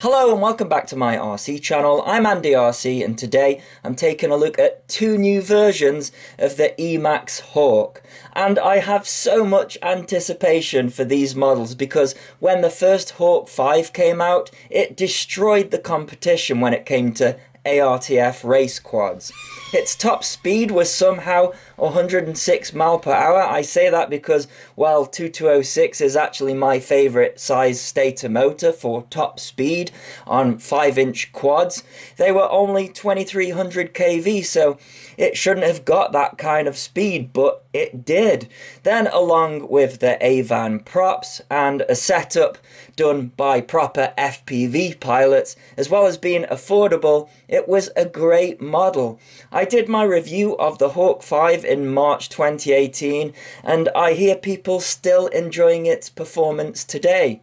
Hello and welcome back to my RC channel. I'm AndyRC and today I'm taking a look at two new versions of the Emax Hawk. And I have so much anticipation for these models because when the first Hawk 5 came out, it destroyed the competition when it came to ARTF race quads. Its top speed was somehow 106 mph. I say that because, well, 2206 is actually my favourite size stator motor for top speed on 5-inch quads. They were only 2300 kV, so it shouldn't have got that kind of speed, but it did. Then along with the AVAN props and a setup done by proper FPV pilots, as well as being affordable, it was a great model. I did my review of the Hawk 5 in March 2018, and I hear people still enjoying its performance today.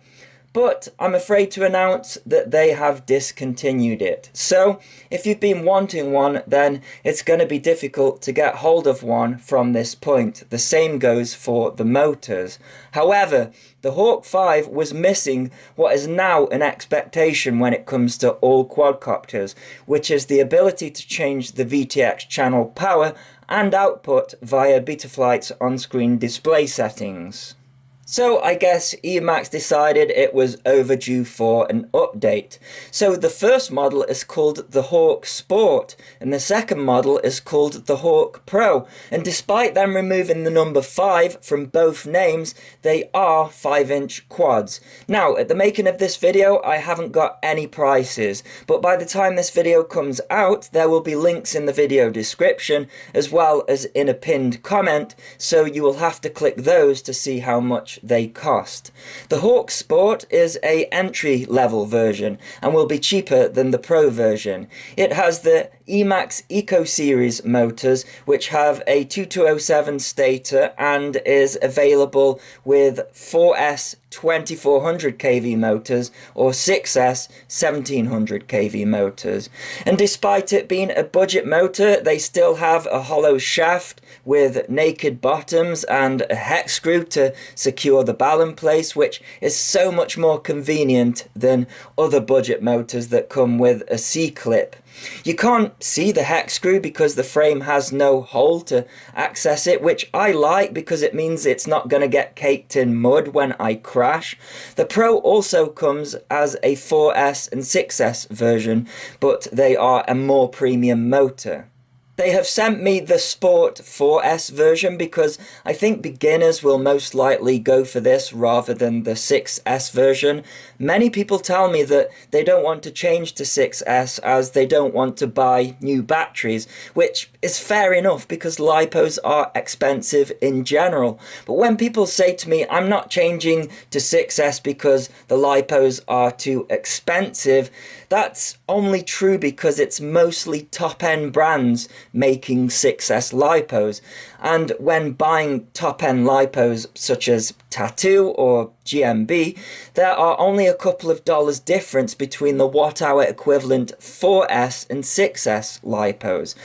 But I'm afraid to announce that they have discontinued it. So, if you've been wanting one, then it's going to be difficult to get hold of one from this point. The same goes for the motors. However, the Hawk 5 was missing what is now an expectation when it comes to all quadcopters, which is the ability to change the VTX channel power and output via Betaflight's on-screen display settings. So I guess Emax decided it was overdue for an update. So the first model is called the Hawk Sport and the second model is called the Hawk Pro. And despite them removing the number 5 from both names, they are 5-inch quads. Now, at the making of this video, I haven't got any prices, but by the time this video comes out, there will be links in the video description as well as in a pinned comment, so you will have to click those to see how much they cost. The Hawk Sport is a entry level version and will be cheaper than the Pro version. It has the Emax Eco Series motors, which have a 2207 stator and is available with 4S 2400 kV motors or 6S 1700 kV motors. And despite it being a budget motor, they still have a hollow shaft with naked bottoms and a hex screw to secure the ball in place, which is so much more convenient than other budget motors that come with a C-clip. You can't see the hex screw because the frame has no hole to access it, which I like because it means it's not going to get caked in mud when I crash. The Pro also comes as a 4S and 6S version, but they are a more premium motor. They have sent me the Sport 4S version because I think beginners will most likely go for this rather than the 6S version. Many people tell me that they don't want to change to 6S as they don't want to buy new batteries, which is fair enough because lipos are expensive in general. But when people say to me, I'm not changing to 6S because the lipos are too expensive, that's only true because it's mostly top-end brands making 6S lipos, and when buying top-end lipos such as Tattoo or GMB, there are only a couple of dollars difference between the watt-hour equivalent 4S and 6S lipos.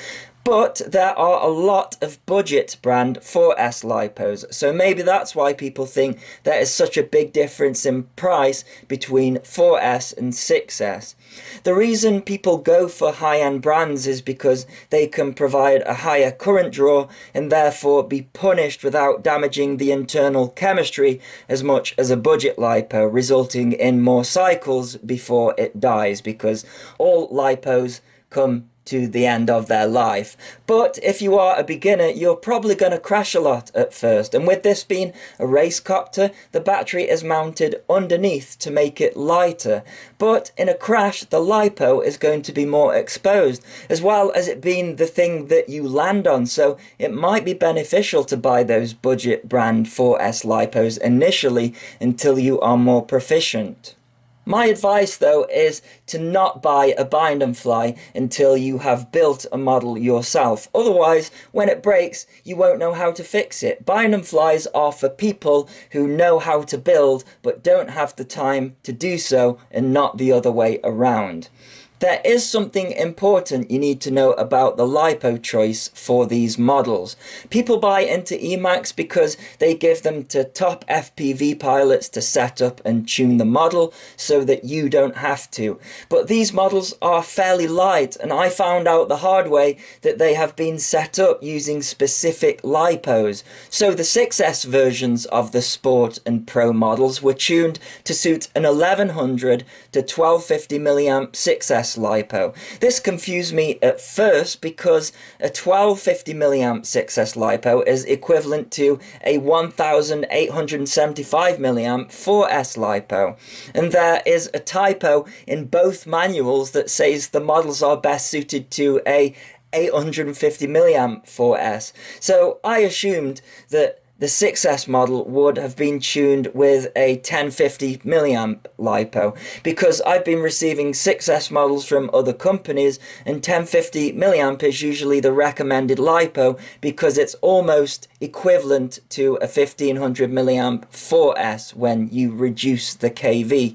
But there are a lot of budget brand 4S lipos, so maybe that's why people think there is such a big difference in price between 4S and 6S. The reason people go for high-end brands is because they can provide a higher current draw and therefore be punished without damaging the internal chemistry as much as a budget lipo, resulting in more cycles before it dies, because all lipos come to the end of their life. But if you are a beginner, you're probably going to crash a lot at first, and with this being a race copter, the battery is mounted underneath to make it lighter, but in a crash the lipo is going to be more exposed, as well as it being the thing that you land on, so it might be beneficial to buy those budget brand 4S lipos initially until you are more proficient. My advice though is to not buy a bind and fly until you have built a model yourself. Otherwise, when it breaks, you won't know how to fix it. Bind and flies are for people who know how to build but don't have the time to do so, and not the other way around. There is something important you need to know about the LiPo choice for these models. People buy into Emax because they give them to top FPV pilots to set up and tune the model so that you don't have to. But these models are fairly light, and I found out the hard way that they have been set up using specific LiPos. So the 6S versions of the Sport and Pro models were tuned to suit an 1100 to 1250 milliamp 6S LiPo. This confused me at first because a 1250 milliamp 6S LiPo is equivalent to a 1875 milliamp 4S LiPo, and there is a typo in both manuals that says the models are best suited to a 850 milliamp 4S. So I assumed that the 6S model would have been tuned with a 1050 milliamp LiPo because I've been receiving 6S models from other companies, and 1050 milliamp is usually the recommended LiPo because it's almost equivalent to a 1500 milliamp 4S when you reduce the kV.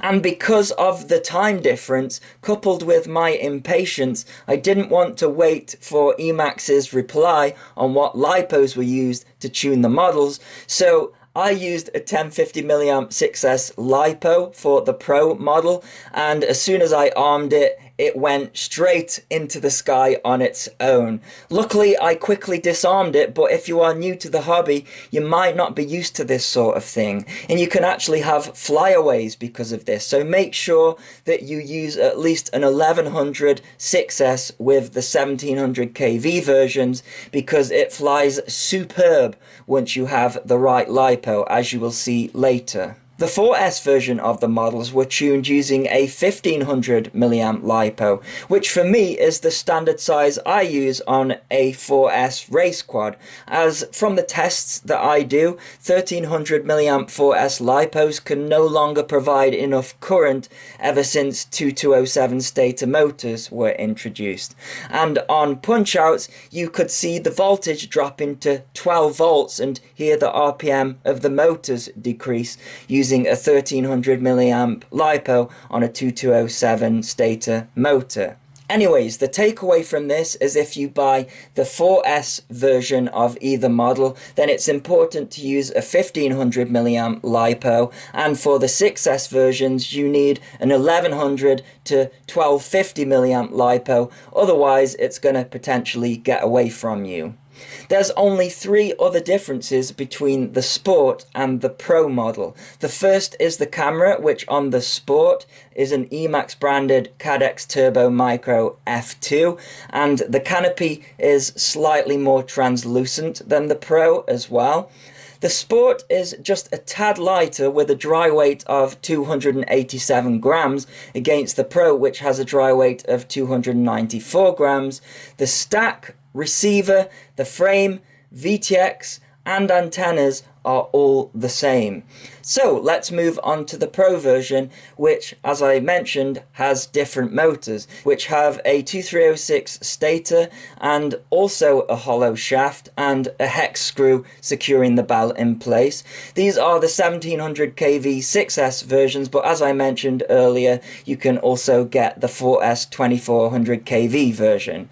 And because of the time difference coupled with my impatience, I didn't want to wait for Emax's reply on what LiPos were used to tune the models, so I used a 1050 milliamp 6S LiPo for the Pro model, and as soon as I armed it, it went straight into the sky on its own. Luckily, I quickly disarmed it, but if you are new to the hobby, you might not be used to this sort of thing, and you can actually have flyaways because of this. So make sure that you use at least an 1100 6S with the 1700 kV versions, because it flies superb once you have the right LiPo, as you will see later. The 4S version of the models were tuned using a 1500 milliamp LiPo, which for me is the standard size I use on a 4S race quad, as from the tests that I do, 1300 milliamp 4S LiPos can no longer provide enough current ever since 2207 stator motors were introduced. And on punch-outs, you could see the voltage dropping to 12 volts and hear the RPM of the motors decrease using a 1300 milliamp LiPo on a 2207 stator motor. Anyways, the takeaway from this is if you buy the 4S version of either model, then it's important to use a 1500 milliamp LiPo, and for the 6S versions you need an 1100 to 1250 milliamp LiPo, otherwise it's going to potentially get away from you. There's only 3 other differences between the Sport and the Pro model. The first is the camera, which on the Sport is an Emax branded Cadex Turbo Micro f2, and the canopy is slightly more translucent than the Pro as well. The Sport is just a tad lighter with a dry weight of 287 grams against the Pro, which has a dry weight of 294 grams. The stack, receiver, the frame, VTX and antennas are all the same. So let's move on to the Pro version, which, as I mentioned, has different motors, which have a 2306 stator and also a hollow shaft and a hex screw securing the bell in place. These are the 1700 kV 6S versions, but as I mentioned earlier, you can also get the 4S 2400 kV version.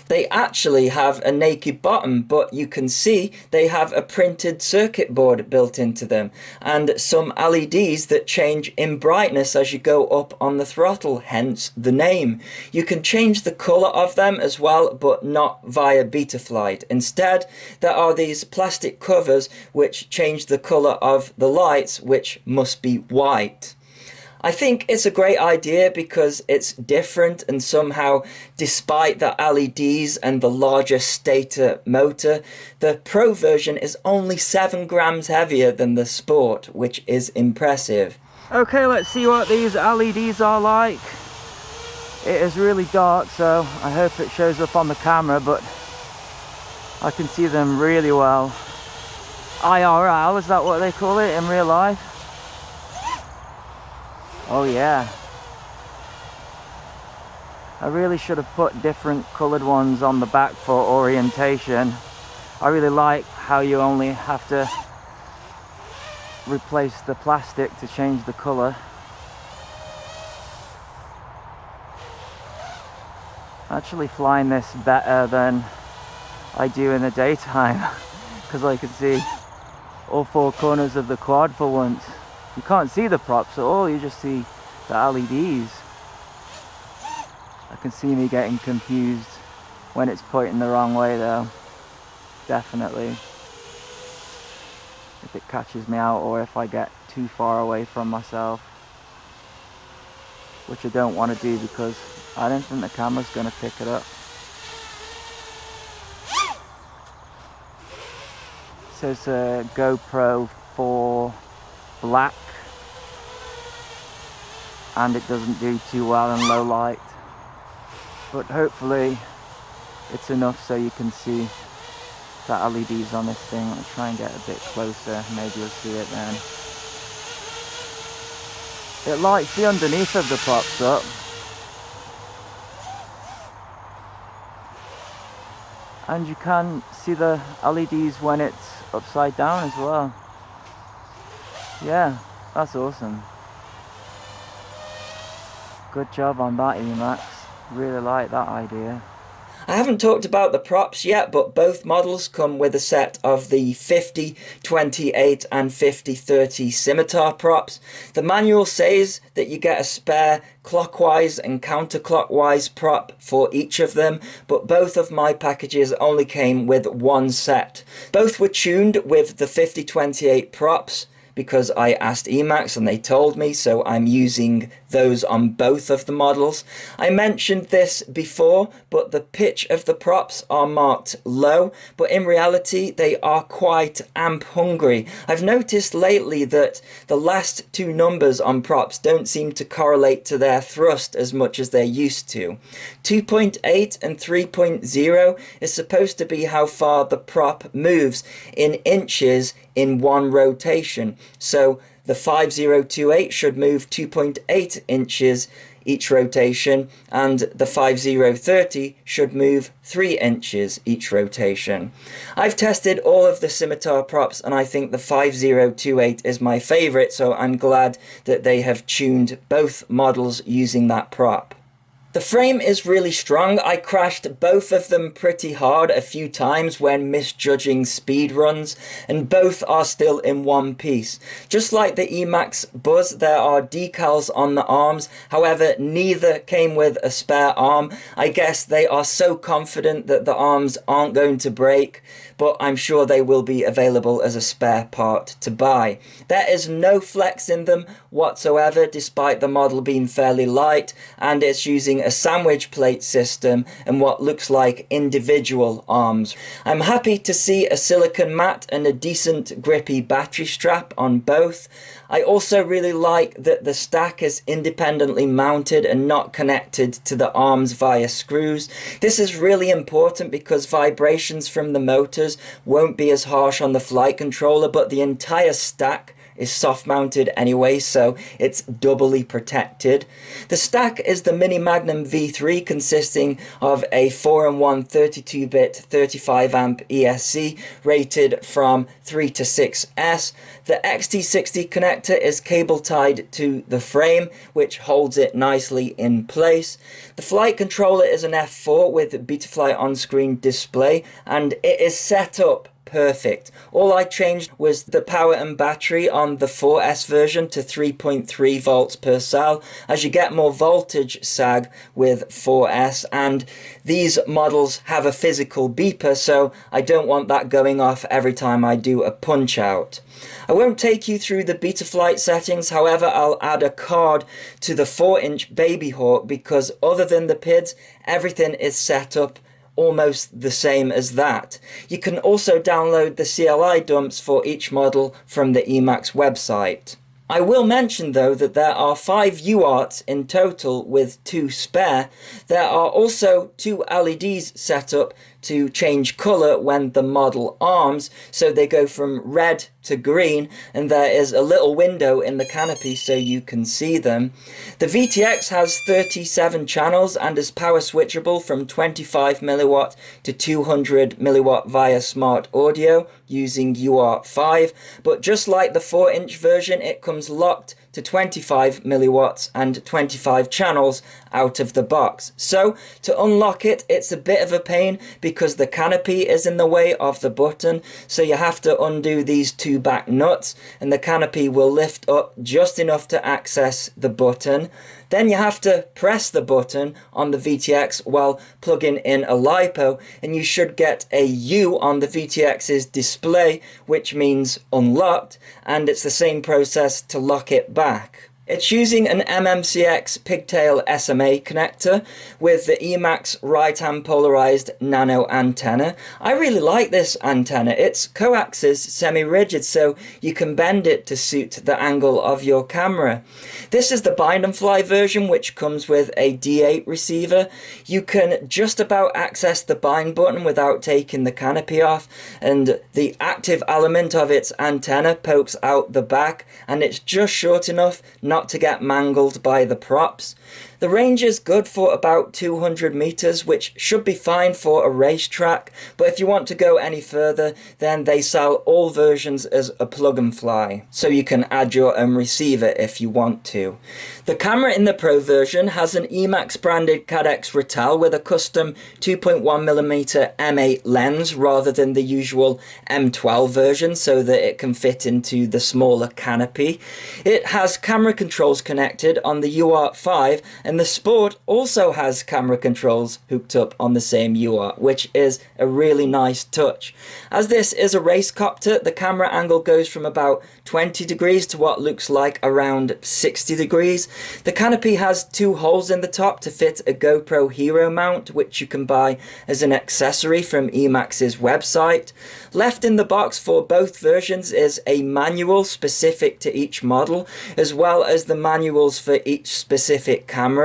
They actually have a naked bottom, but you can see they have a printed circuit board built into them and some LEDs that change in brightness as you go up on the throttle, hence the name. You can change the color of them as well, but not via Betaflight. Instead, there are these plastic covers which change the color of the lights, which must be white. I think it's a great idea because it's different, and somehow, despite the LEDs and the larger stator motor, the Pro version is only 7 grams heavier than the Sport, which is impressive. Okay, let's see what these LEDs are like. It is really dark, so I hope it shows up on the camera, but I can see them really well. IRL, is that what they call it in real life? Oh yeah. I really should have put different coloured ones on the back for orientation. I really like how you only have to replace the plastic to change the colour. Actually flying this better than I do in the daytime because I can see all four corners of the quad for once. You can't see the props at all, you just see the LEDs. I can see me getting confused when it's pointing the wrong way though, definitely. If it catches me out or if I get too far away from myself, which I don't want to do because I don't think the camera's going to pick it up. So it's a GoPro 4 Black, and it doesn't do too well in low light, but hopefully it's enough so you can see the LEDs on this thing. I'll try and get a bit closer, maybe you'll see it then. It lights the underneath of the props up. And you can see the LEDs when it's upside down as well. Yeah, that's awesome. Good job on that, Emax. Really like that idea. I haven't talked about the props yet, but both models come with a set of the 50-28 and 50-30 scimitar props. The manual says that you get a spare clockwise and counterclockwise prop for each of them, but both of my packages only came with one set. Both were tuned with the 50-28 props, because I asked Emax and they told me, so I'm using those on both of the models. I mentioned this before, but the pitch of the props are marked low, but in reality they are quite amp hungry. I've noticed lately that the last two numbers on props don't seem to correlate to their thrust as much as they're used to. 2.8 and 3.0 is supposed to be how far the prop moves in inches in one rotation. So the 5028 should move 2.8 inches each rotation, and the 5030 should move 3 inches each rotation. I've tested all of the scimitar props and I think the 5028 is my favorite, so I'm glad that they have tuned both models using that prop. The frame is really strong. I crashed both of them pretty hard a few times when misjudging speed runs, and both are still in one piece. Just like the Emax Buzz, there are decals on the arms, however neither came with a spare arm. I guess they are so confident that the arms aren't going to break, but I'm sure they will be available as a spare part to buy. There is no flex in them whatsoever, despite the model being fairly light, and it's using a sandwich plate system and what looks like individual arms. I'm happy to see a silicone mat and a decent grippy battery strap on both. I also really like that the stack is independently mounted and not connected to the arms via screws. This is really important because vibrations from the motors won't be as harsh on the flight controller, but the entire stack is soft mounted anyway, so it's doubly protected. The stack is the Mini Magnum V3, consisting of a 4-in-1 32-bit 35 amp ESC rated from 3 to 6S. The XT60 connector is cable tied to the frame, which holds it nicely in place. The flight controller is an F4 with Betaflight on-screen display, and it is set up perfect. All I changed was the power and battery on the 4S version to 3.3 volts per cell, as you get more voltage sag with 4S, and these models have a physical beeper, so I don't want that going off every time I do a punch out. I won't take you through the Betaflight settings, however I'll add a card to the 4-inch Baby Hawk because other than the PIDs, everything is set up almost the same as that. You can also download the CLI dumps for each model from the Emax website. I will mention though that there are 5 UARTs in total with 2 spare. There are also 2 LEDs set up to change colour when the model arms, so they go from red to green, and there is a little window in the canopy so you can see them. The VTX has 37 channels and is power switchable from 25 milliwatt to 200 milliwatt via smart audio using UART 5, but just like the 4-inch version, it comes locked to 25 milliwatts and 25 channels out of the box. So to unlock it, it's a bit of a pain because the canopy is in the way of the button, so you have to undo these two back nuts and the canopy will lift up just enough to access the button. Then you have to press the button on the VTX while plugging in a LiPo, and you should get a U on the VTX's display, which means unlocked, and it's the same process to lock it back. It's using an MMCX pigtail SMA connector with the Emax right-hand polarized nano antenna. I really like this antenna. It's coaxial semi-rigid, so you can bend it to suit the angle of your camera. This is the bind and fly version, which comes with a D8 receiver. You can just about access the bind button without taking the canopy off, and the active element of its antenna pokes out the back, and it's just short enough not to get mangled by the props. The range is good for about 200 meters, which should be fine for a racetrack, but if you want to go any further, then they sell all versions as a plug and fly, so you can add your own receiver if you want to. The camera in the Pro version has an Emax branded Cadex Ratel with a custom 2.1mm m8 lens rather than the usual M12 version, so that it can fit into the smaller canopy. It has camera controls connected on the UART5, and the Sport also has camera controls hooked up on the same UART, which is a really nice touch. As this is a race copter, the camera angle goes from about 20 degrees to what looks like around 60 degrees. The canopy has two holes in the top to fit a GoPro Hero mount, which you can buy as an accessory from Emax's website. Left in the box for both versions is a manual specific to each model, as well as the manuals for each specific camera,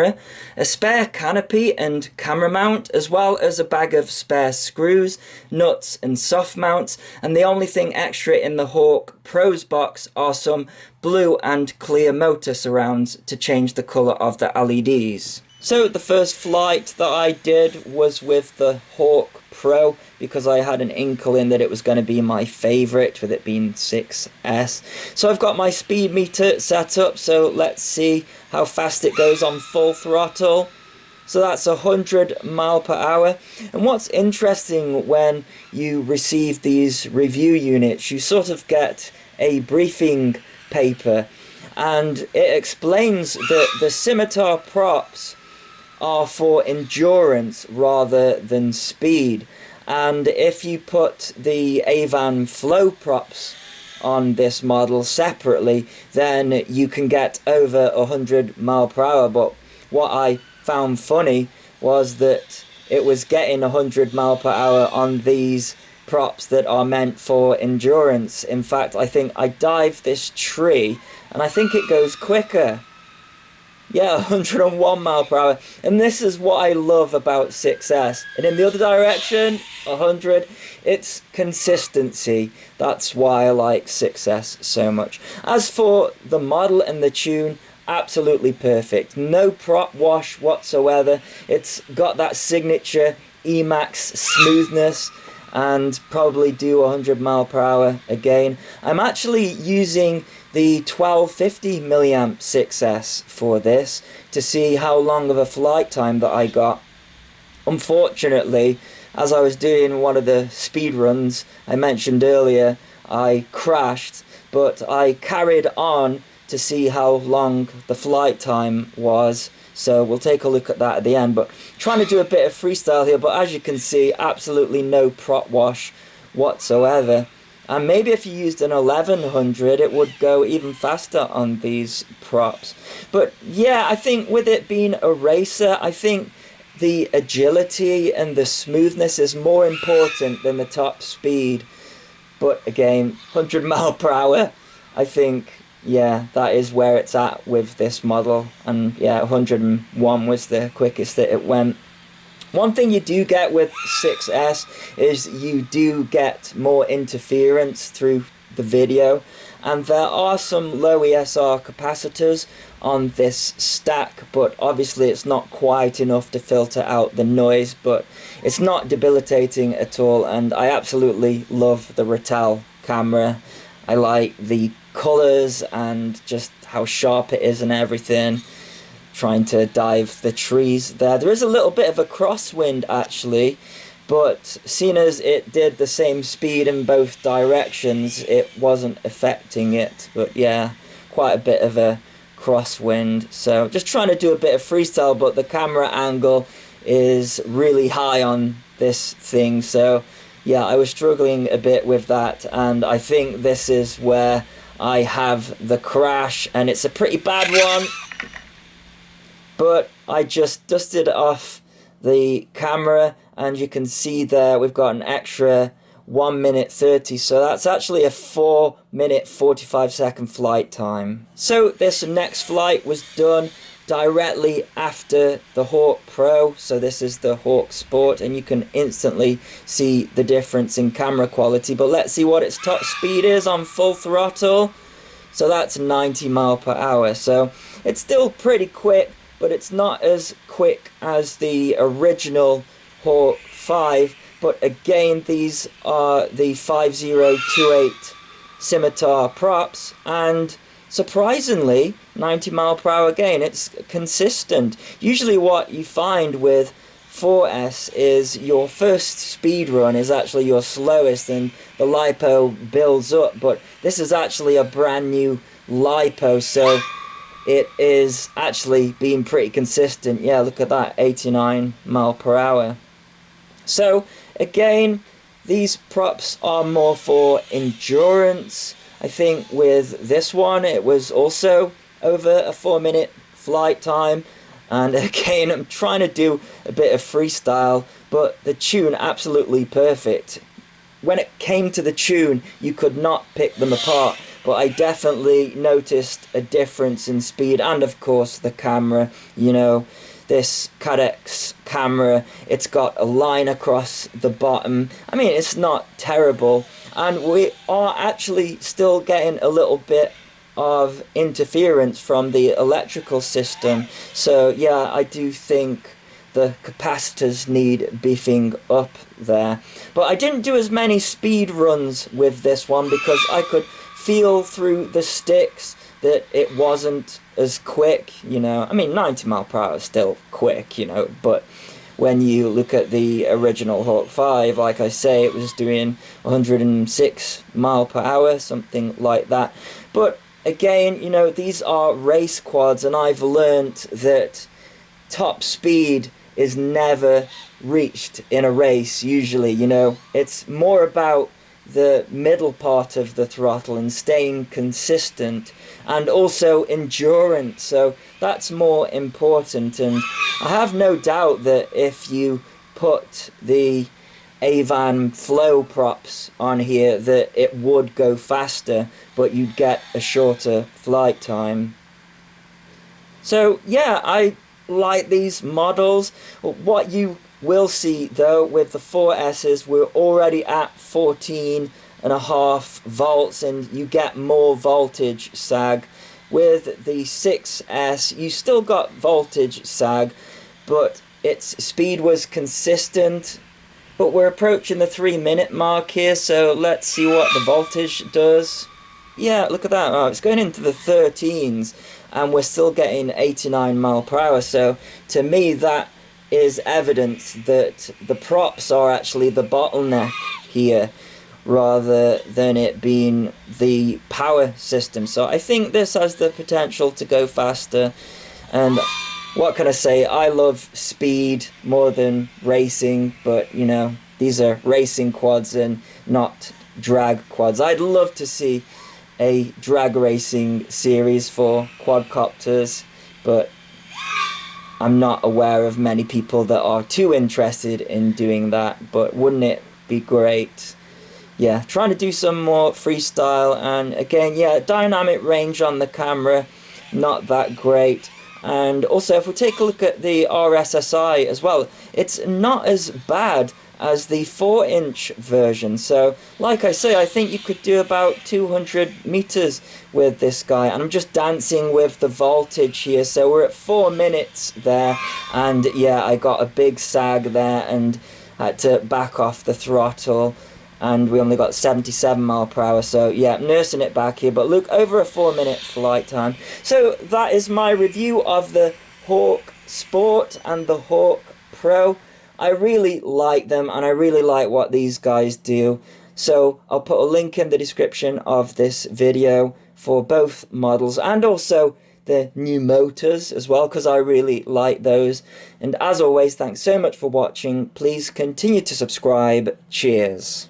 a spare canopy and camera mount, as well as a bag of spare screws, nuts and soft mounts, and the only thing extra in the Hawk Pro's box are some blue and clear motor surrounds to change the colour of the LEDs. So the first flight that I did was with the Hawk Pro, because I had an inkling that it was going to be my favourite, with it being 6S. So I've got my speed meter set up, so let's see how fast it goes on full throttle. So that's 100 mph. And what's interesting when you receive these review units, you sort of get a briefing paper, and it explains that the scimitar props are for endurance rather than speed, and if you put the Avan flow props on this model separately, then you can get over 100 mph. But what I found funny was that it was getting 100 mph on these props that are meant for endurance. In fact, I think I dived this tree and I think it goes quicker. Yeah, 101 mph. And this is what I love about 6S. And in the other direction, 100. It's consistency. That's why I like 6S so much. As for the model and the tune, absolutely perfect. No prop wash whatsoever. It's got that signature Emax smoothness, and probably do 100 mph again. I'm actually using the 1250 milliamp 6S for this to see how long of a flight time that I got. Unfortunately, as I was doing one of the speed runs I mentioned earlier, I crashed, but I carried on to see how long the flight time was. So we'll take a look at that at the end, but trying to do a bit of freestyle here, but as you can see, absolutely no prop wash whatsoever. And maybe if you used an 1100, it would go even faster on these props. But yeah, I think with it being a racer, I think the agility and the smoothness is more important than the top speed. But again, 100 mph, I think, yeah, that is where it's at with this model. And yeah, 101 was the quickest that it went. One thing you do get with 6S is you do get more interference through the video, and there are some low ESR capacitors on this stack, but obviously it's not quite enough to filter out the noise, but it's not debilitating at all. And I absolutely love the Ratel camera. I like the colors and just how sharp it is and everything. Trying to dive the trees there. There is a little bit of a crosswind actually, but seeing as it did the same speed in both directions, it wasn't affecting it. But yeah, quite a bit of a crosswind. So just trying to do a bit of freestyle, but the camera angle is really high on this thing. So yeah, I was struggling a bit with that, and I think this is where I have the crash, and it's a pretty bad one. But I just dusted off the camera, and you can see there we've got an extra 1 minute 30, so that's actually a 4 minute 45 second flight time. So this next flight was done directly after the Hawk Pro, so this is the Hawk Sport, and you can instantly see the difference in camera quality. But let's see what its top speed is on full throttle. So that's 90 miles per hour, so it's still pretty quick, but it's not as quick as the original Hawk 5. But again, these are the 5028 Scimitar props, and surprisingly 90 miles per hour again, it's consistent. Usually what you find with 4S is your first speed run is actually your slowest and the lipo builds up, but this is actually a brand new lipo, so it is actually being pretty consistent. Yeah, look at that, 89 miles per hour. So again, these props are more for endurance. I think with this one it was also over a 4 minute flight time, and again I'm trying to do a bit of freestyle, but the tune absolutely perfect. When it came to the tune, you could not pick them apart, but I definitely noticed a difference in speed, and of course the camera. You know, this Cadex camera, it's got a line across the bottom. I mean, it's not terrible, and we are actually still getting a little bit of interference from the electrical system. So yeah, I do think the capacitors need beefing up there. But I didn't do as many speed runs with this one because I could feel through the sticks that it wasn't as quick, you know. I mean, 90 miles per hour is still quick, you know, but when you look at the original Hawk 5, like I say, it was doing 106 miles per hour, something like that. But again, you know, these are race quads, and I've learnt that top speed is never reached in a race usually. You know, it's more about the middle part of the throttle and staying consistent, and also endurance, so that's more important. And I have no doubt that if you put the Avan flow props on here that it would go faster, but you'd get a shorter flight time. So yeah, I like these models. What you will see though with the 4S's, we're already at 14.5 volts, and you get more voltage sag. With the 6S, you still got voltage sag, but its speed was consistent. But we're approaching the 3 minute mark here, so let's see what the voltage does. Yeah, look at that. Oh, it's going into the 13s, and we're still getting 89 miles per hour. So to me, that is evidence that the props are actually the bottleneck here, rather than it being the power system. So I think this has the potential to go faster. And what can I say? I love speed more than racing, but you know, these are racing quads and not drag quads. I'd love to see a drag racing series for quadcopters, but I'm not aware of many people that are too interested in doing that. But wouldn't it be great? Yeah, trying to do some more freestyle, and again, yeah, dynamic range on the camera, not that great. And also, if we take a look at the RSSI as well, it's not as bad as the 4-inch version. So, like I say, I think you could do about 200 meters with this guy. And I'm just dancing with the voltage here. So we're at 4 minutes there. And yeah, I got a big sag there and had to back off the throttle. and we only got 77 mile per hour, so yeah, nursing it back here. But look, over a 4-minute flight time. So that is my review of the Hawk Sport and the Hawk Pro. I really like them, and I really like what these guys do. So I'll put a link in the description of this video for both models, and also the new motors as well, because I really like those. And as always, thanks so much for watching. Please continue to subscribe. Cheers.